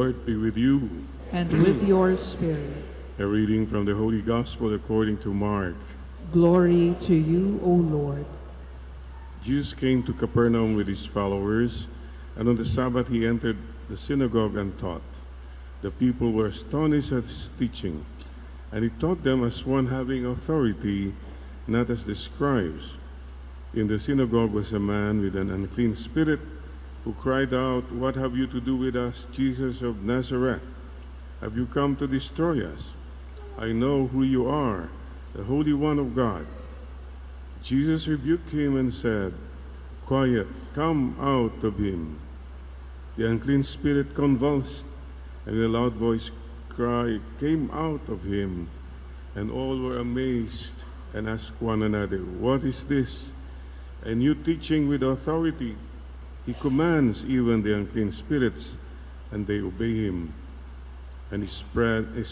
Lord be with you. and with your spirit. A reading from the Holy Gospel according to Mark. Glory to you, O Lord. Jesus came to Capernaum with his followers, and on the Sabbath he entered the synagogue and taught. The people were astonished at his teaching, and he taught them as one having authority, not as the scribes. In the synagogue was a man with an unclean spirit, who cried out, "What have you to do with us, Jesus of Nazareth? Have you come to destroy us? I know who you are, the Holy One of God." Jesus rebuked him and said, "Quiet, come out of him." The unclean spirit convulsed, and with a loud voice cry came out of him, and all were amazed and asked one another, "What is this? A new teaching with authority. He commands even the unclean spirits, and they obey him." And his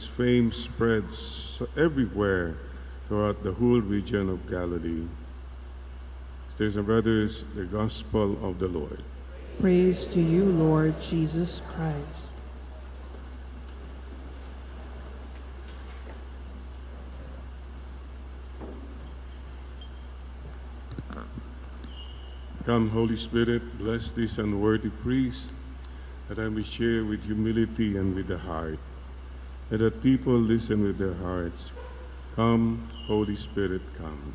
fame spreads everywhere throughout the whole region of Galilee. Sisters and brothers, the Gospel of the Lord. Praise to you, Lord Jesus Christ. Come, Holy Spirit, bless this unworthy priest, that I may share with humility and with the heart, and that people listen with their hearts. Come, Holy Spirit, come.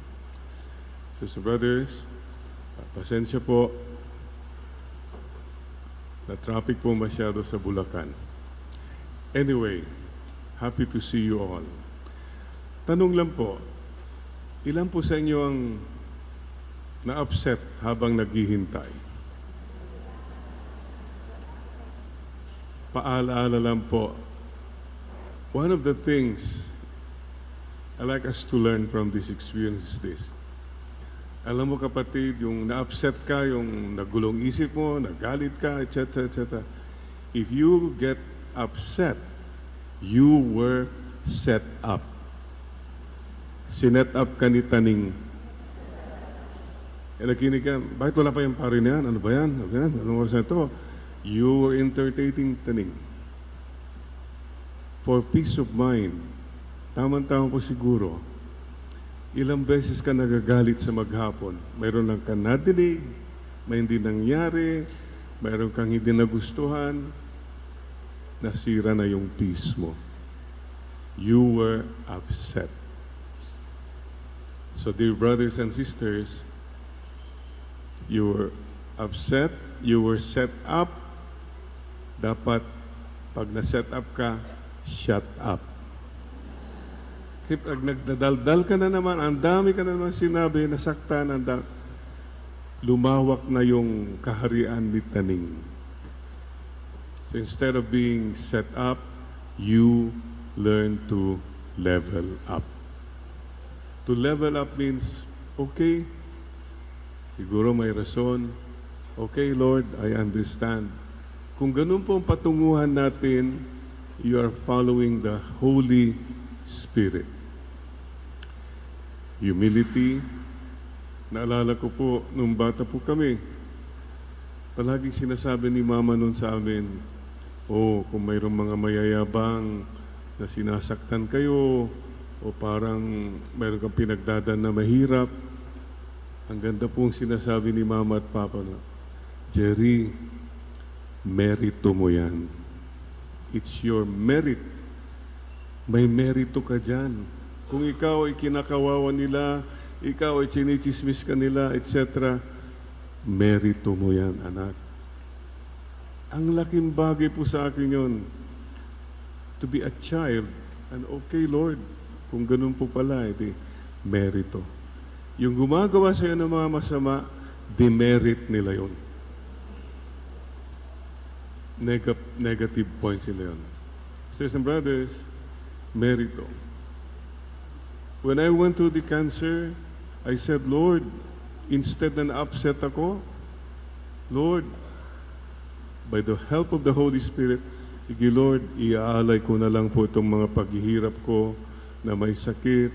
Sisters and brothers, pasensya po, na-traffic po masyado sa Bulacan. Anyway, happy to see you all. Tanong lang po, ilan po sa inyo ang na-upset habang naghihintay? Paalaala lang po, one of the things I like us to learn from this experience is this. Alam mo kapatid, yung na-upset ka, yung nagulong isip mo, nagalit ka, etc., etc. If you get upset, you were set up. Sinet up ka ni Taning. Nakinig ka, bakit wala pa yung pari na yan? Ano ba yan? Ano ba yan? Anong oras na ito? You were entertaining Taning. For peace of mind, tamang-tama po siguro, ilang beses ka nagagalit sa maghapon. Mayroon lang ka nadinig, may hindi nangyari, mayroon kang hindi nagustuhan, nasira na yung peace mo. You were upset. So dear brothers and sisters, you were upset, you were set up. Dapat, pag na-set up ka, shut up. Pag nagdadaldal ka na naman, ang dami ka na naman sinabi, nasaktan, lumawak na yung kaharian ni Taning. So instead of being set up, you learn to level up. To level up means, okay, siguro may rason. Okay, Lord, I understand. Kung ganun po ang patunguhan natin, you are following the Holy Spirit. Humility. Naalala ko po, nung bata po kami, palaging sinasabi ni Mama nun sa amin, kung mayroong mga mayayabang na sinasaktan kayo, o parang mayroon kang pinagdadan na mahirap, ang ganda pong sinasabi ni Mama at Papa na, "Jerry, merito mo yan. It's your merit. May merito ka dyan. Kung ikaw ay kinakawawa nila, ikaw ay chinichismis ka nila, etc., merito mo yan, anak." Ang laking bagay po sa akin yun. To be a child, and okay, Lord, kung ganun po pala, edi merito. Yung gumagawa sa'yo ng mga masama, demerit nila yun. Negative points nila yun. Sisters and brothers, merito. When I went through the cancer, I said, "Lord, instead na upset ako, Lord, by the help of the Holy Spirit, sige Lord, iaalay ko na lang po itong mga paghihirap ko na may sakit,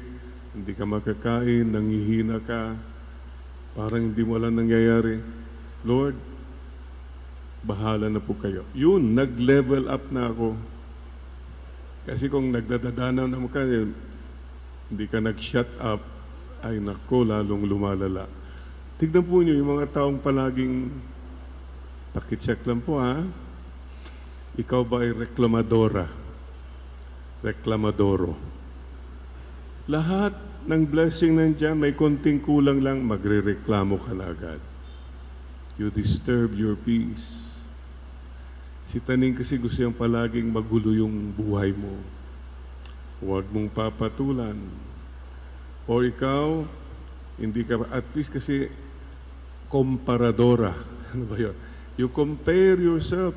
hindi ka makakain, nangihina ka, parang hindi mo lang nangyayari. Lord, bahala na po kayo. Yun, nag-level up na ako. Kasi kung nagdadadanaw naman ka, hindi ka nag-shut up, ay nako, lalong lumalala. Tignan po niyo yung mga taong palaging, pakicheck lang po ha, ikaw ba ay reklamadora? Reklamadoro? Lahat ng blessing nandyan, may konting kulang lang, magre-reklamo ka na agad. You disturb your peace. Si Taning kasi gusto niyang palaging magulo yung buhay mo. Huwag mong papatulan. O ikaw, hindi ka, at least kasi, komparadora. Ano ba yun? You compare yourself.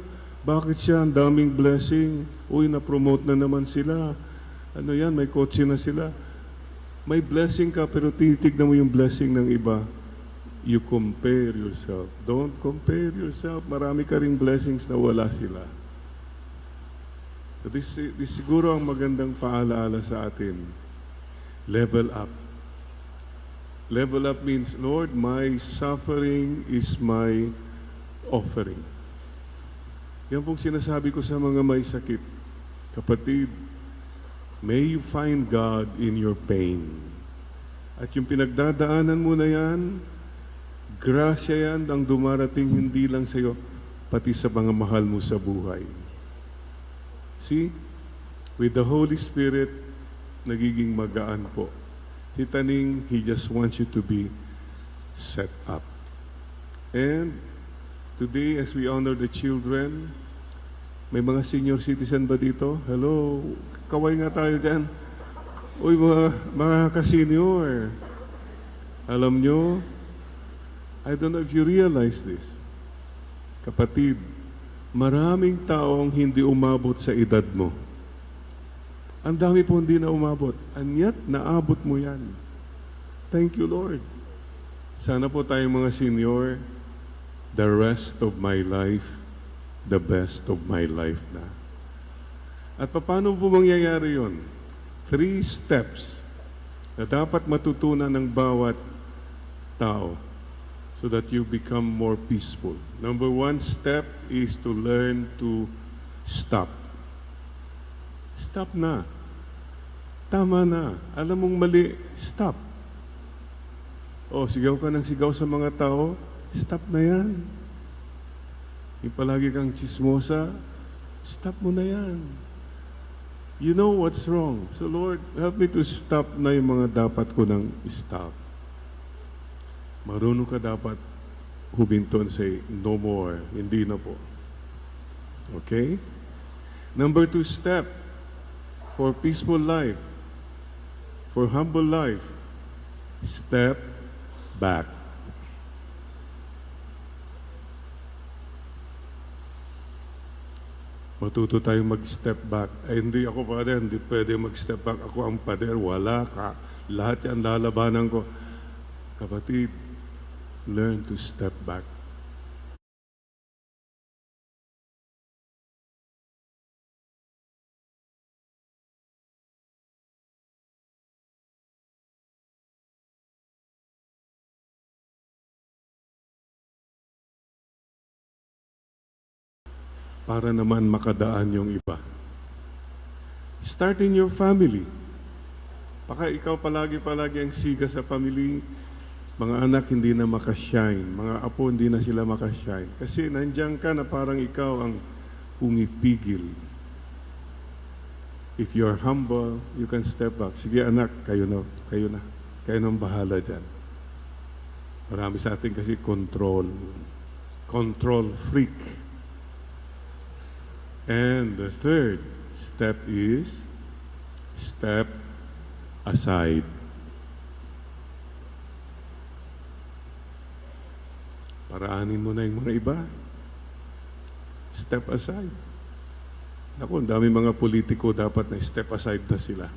Bakit siya? Ang daming blessing. Uy, na-promote na naman sila. Ano yan? May kotse na sila. May blessing ka, pero tinitignan mo yung blessing ng iba. You compare yourself. Don't compare yourself. Marami ka ring blessings na wala sila. So this siguro ang magandang paalaala sa atin. Level up. Level up means, Lord, my suffering is my offering. Yan pong sinasabi ko sa mga may sakit. Kapatid, may you find God in your pain. At yung pinagdadaanan mo na yan, grasya yan ang dumarating hindi lang sa iyo, pati sa mga mahal mo sa buhay. See? With the Holy Spirit, nagiging magaan po. Si Taning, He just wants you to be set up. And today, as we honor the children, may mga senior citizen ba dito? Hello? Kaway nga tayo dyan. Uy, mga ka-senior. Alam nyo, I don't know if you realize this. Kapatid, maraming taong hindi umabot sa edad mo. Ang dami po hindi na umabot. And yet, naabot mo yan. Thank you, Lord. Sana po tayong mga senior, the rest of my life, the best of my life na. At paano po mangyayari yun? 3 steps na dapat matutunan ng bawat tao so that you become more peaceful. Number 1 step is to learn to stop. Stop na. Tama na. Alam mong mali, stop. O, sigaw ka ng sigaw sa mga tao, stop na yan. Yung palagi kang chismosa, stop mo na yan. You know what's wrong. So Lord, help me to stop na yung mga dapat ko nang stop. Marunong ka dapat huminto and say, no more. Hindi na po. Okay? Number 2 step for peaceful life, for humble life, step back. Matuto tayong mag-step back. Ay, hindi ako pader, hindi pwede mag-step back. Ako ang pader, wala ka. Lahat yan lalabanan ko. Kapatid, learn to step back. Para naman makadaan yung iba. Start in your family. Baka ikaw palagi ang siga sa family, mga anak hindi na makashine, mga apo hindi na sila makashine. Kasi nandiyan ka na parang ikaw ang pumipigil. If you're humble, you can step back. Sige anak, kayo na. Kayo nang bahala dyan. Marami sa atin kasi control freak. And the third step is step aside. Paraanin mo na yung mga iba. Step aside. Naku, ang dami mga politiko dapat na step aside na sila.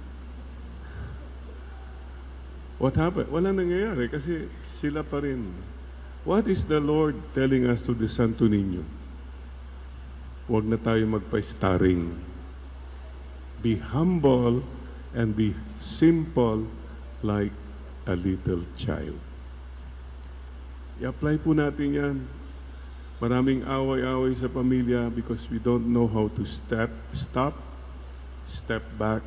What happened? Wala nangyayari kasi sila pa rin. What is the Lord telling us to the Santo Niño? Huwag na tayo magpa-starring. Be humble and be simple like a little child. I-apply po natin yan. Maraming away-away sa pamilya because we don't know how to stop, step back,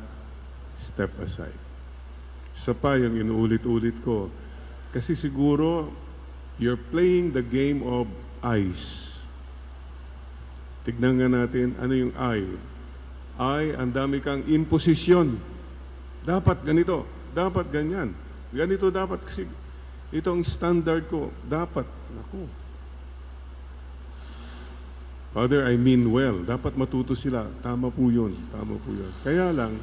step aside. Isa pa yung inuulit-ulit ko. Kasi siguro, you're playing the game of ice. Tignan nga natin, ano yung I? I, ang dami kang imposisyon. Dapat ganito, dapat ganyan. Ganito dapat kasi ito ang standard ko. Dapat, naku. Father, I mean well. Dapat matuto sila. Tama po yun. Tama po yun. Kaya lang,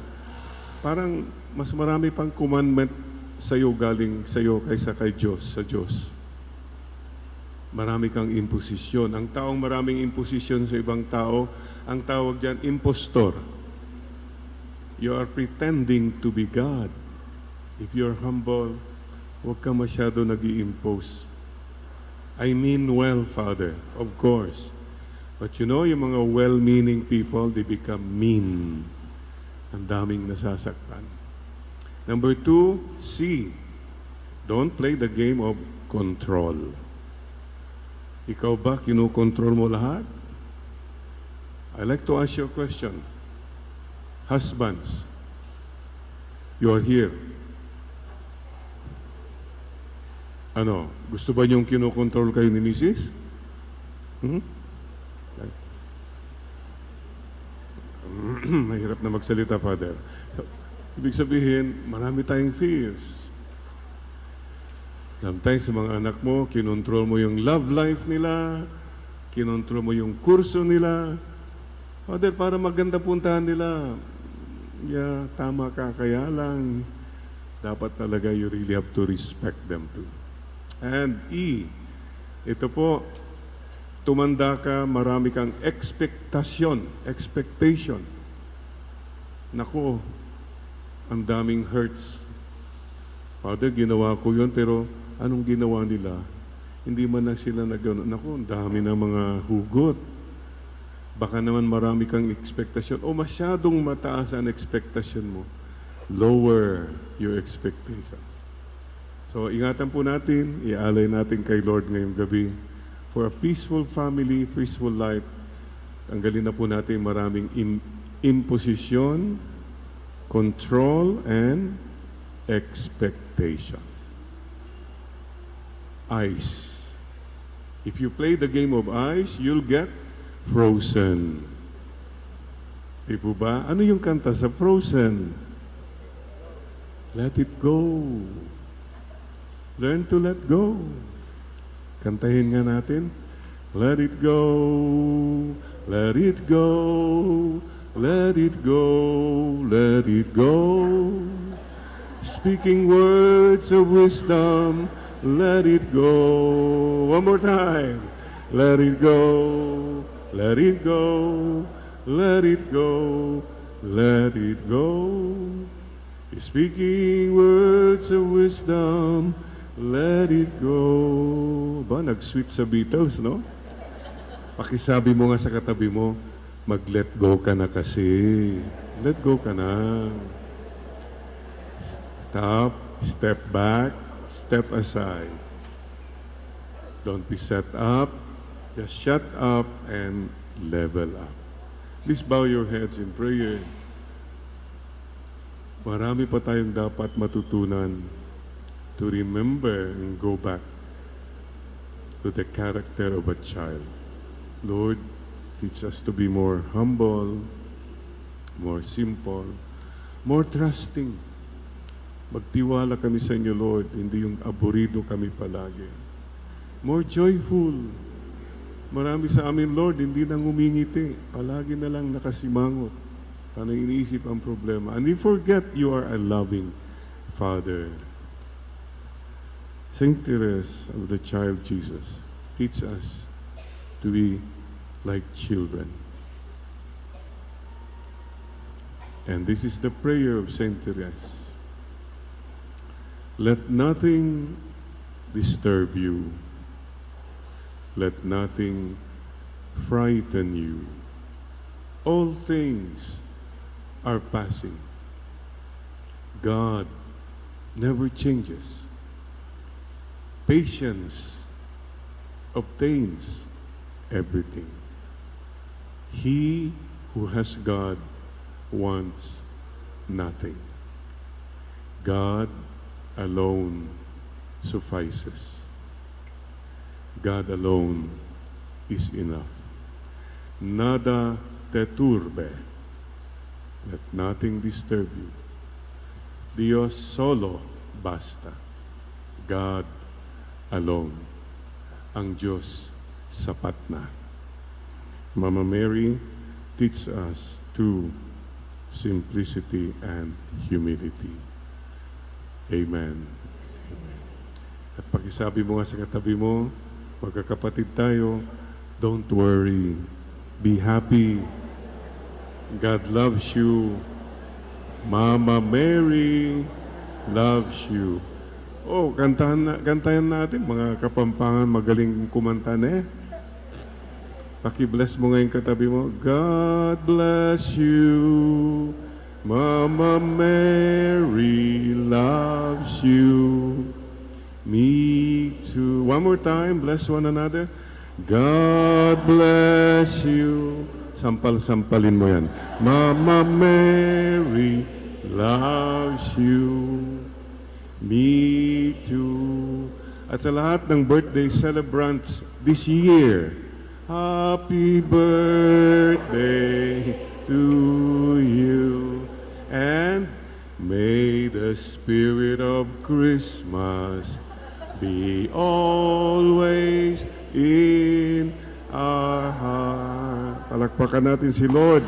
parang mas marami pang commandment sa'yo galing sa'yo kaysa kay Diyos, sa Diyos. Marami kang imposisyon. Ang taong maraming imposisyon sa ibang tao, ang tawag dyan, impostor. You are pretending to be God. If you're humble, huwag ka masyado nag-i-impose. I mean well, Father, of course. But you know, yung mga well-meaning people, they become mean. Ang daming nasasaktan. Number 2, C. Don't play the game of control. Ikaw ba, kinukontrol mo lahat? I like to ask you a question. Husbands, you are here. Ano, gusto ba niyong kinukontrol kayo ni Mrs.? Mahirap na magsalita, Father. So, ibig sabihin, marami tayong fears. Sometimes sa mga anak mo, kinontrol mo yung love life nila, kinontrol mo yung kurso nila. Father, para maganda puntahan nila. Yeah, tama ka, kaya lang, dapat talaga you really have to respect them too. And E, ito po, tumanda ka, marami kang expectation. Naku, ang daming hurts. Father, ginawa ko yun, pero anong ginawa nila? Hindi man na sila nagano. Naku, ang dami ng mga hugot. Baka naman marami kang expectation o masyadong mataas ang expectation mo. Lower your expectations. So, ingatan po natin, ialay natin kay Lord ngayong gabi. For a peaceful family, peaceful life, tanggalin na po natin maraming imposition, control, and expectations. Ice. If you play the game of ice, you'll get frozen. Di po ba? Ano yung kanta sa Frozen? Let it go. Learn to let go. Kantahin nga natin. Let it go, let it go, let it go, let it go. Speaking words of wisdom, let it go. One more time. Let it go, let it go, let it go, let it go. Speaking words of wisdom, let it go. Ba, nag-sweet sa Beatles, no? Pakisabi mo nga sa katabi mo, mag-let go ka na kasi. Let go ka na. Stop, step back, step aside. Don't be set up. Just shut up and level up. Please bow your heads in prayer. Marami pa tayong dapat matutunan to remember and go back to the character of a child. Lord, teach us to be more humble, more simple, more trusting. Magtiwala kami sa inyo, Lord, hindi yung aburido kami palagi. More joyful. Marami sa amin, Lord, hindi nang umingiti. Palagi na lang nakasimangot. Paano iniisip ang problema. And we forget you are a loving Father. Saint Therese of the Child Jesus, teach us to be like children. And this is the prayer of Saint Therese. Let nothing disturb you. Let nothing frighten you. All things are passing. God never changes. Patience obtains everything. He who has God wants nothing. God alone suffices. God alone is enough. Nada te turbe. Let nothing disturb you. Dios solo basta. God alone. Ang Diyos sapat na. Mama Mary, teach us true simplicity and humility. Amen. At pakisabi mo nga sa katabi mo, magkakapatid tayo, don't worry. Be happy. God loves you. Mama Mary loves you. Oh, kantahan natin, mga Kapampangan, magaling kumanta na eh. Paki-bless mo ngayon katabi mo. God bless you. Mama Mary loves you. Me too. One more time, bless one another. God bless you. Sampal-sampalin mo yan. Mama Mary loves you. Me too. At sa lahat ng birthday celebrants this year, happy birthday to you. And may the spirit of Christmas be always in our heart. Palakpakan natin si Lord.